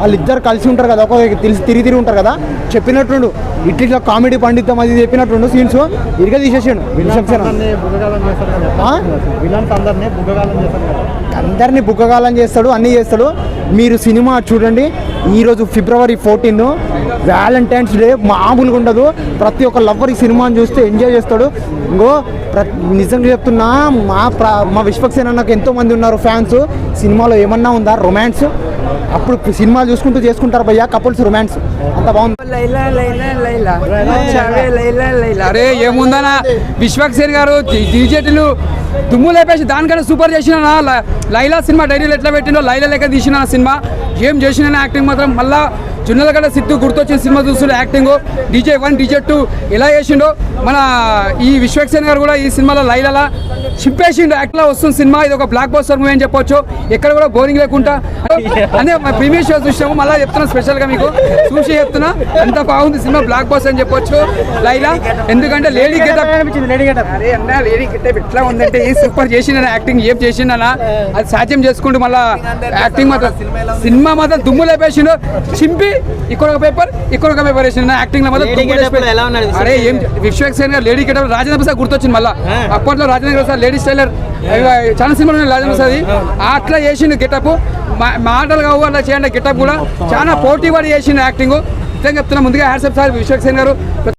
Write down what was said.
వాళ్ళిద్దరు కలిసి ఉంటారు కదా, ఒక తిరిగి ఉంటారు కదా, చెప్పినట్టుండు ఇట్లా కామెడీ పండితం అది చెప్పినట్టుండు సీన్స్ ఇరిగా తీసేసాడు. అందరినీ బుగ్గగాలం చేస్తాడు, అన్నీ చేస్తాడు. మీరు సినిమా చూడండి. ఈరోజు February 14 వ్యాలంటైన్స్ డే మామూలుగా ఉండదు. ప్రతి ఒక్క లవ్వర్ ఈ సినిమాని చూస్తే ఎంజాయ్ చేస్తాడు. ఇంకో నిజంగా చెప్తున్నా, మా విశ్వక్సేన నాకు ఎంతోమంది ఉన్నారు ఫ్యాన్స్. సినిమాలో ఏమన్నా ఉందా రొమాన్స్? అప్పుడు సినిమాలు చూసుకుంటూ చేసుకుంటారు భయ్యా కపుల్స్ రొమాన్స్. అంత బాగుంది. అరే ఏముందనా విశ్వక్సేన్ గారు డీజేటీలు దుమ్ము లేపేసి దానికన్నా సూపర్ చేసిన లైలా సినిమా డైరీలు ఎట్లా పెట్టిండో లైలా లెక్క తీసిన సినిమా ఏం చేసిన యాక్టింగ్ మాత్రం మళ్ళా జున్నలగడ్డ సిద్ధు గుర్తొచ్చిన సినిమా చూస్తుండే యాక్టింగ్ DJ 1 DJ 2 ఎలా చేసిండో మన ఈ విశ్వక్సేన్ గారు కూడా ఈ సినిమాలో లైలా చింపేసిండు యాక్ట్లో వస్తుంది సినిమా. ఇది ఒక బ్లాక్ బస్టర్ మూవీ అని చెప్పొచ్చు. ఎక్కడ కూడా బోరింగ్ లేకుండా అదే ప్రీమియర్ షో చూసినాము. మళ్ళీ చెప్తున్నా స్పెషల్గా మీకు చూసి చెప్తున్నా అంత బాగుంది సినిమా, బ్లాక్ బస్టర్ అని చెప్పొచ్చు లైలా. ఎందుకంటే లేడీ గెటప్ అరే అన్న లేడీ గెటప్ ఎట్లా ఉందంటే ఏ సూపర్ చేసిన యాక్టింగ్ ఏం చేసిండనా అది సాధ్యం చేసుకుంటూ మళ్ళీ యాక్టింగ్ మాత్రం సినిమా మాత్రం దుమ్ము లేపేసిండు. చింపి ఇక్కడ ఒక పేపర్ వేసిన యాక్టింగ్ లో మాత్రం. అరే ఏం విశ్వక్సేన్ గారు లేడీ గెటప్ రాజేంద్ర ప్రసాద్ గుర్తొచ్చింది మళ్ళీ. అప్పట్లో రాజేంద్ర ప్రసాద్ లేడీ స్టైలర్ చాలా సినిమాలు ఉన్నాయి రాజేంద్ర ప్రసాద్ అట్లా చేసిండు గెటప్. మాటలు కావు అట్లా చేయండి గెటప్ కూడా చాలా పోటీ పడి చేసిండు యాక్టింగ్. నిజంగా చెప్తున్నా ముందుగా హ్యాట్స్ ఆఫ్ సార్ విశ్వక్సేన్ గారు.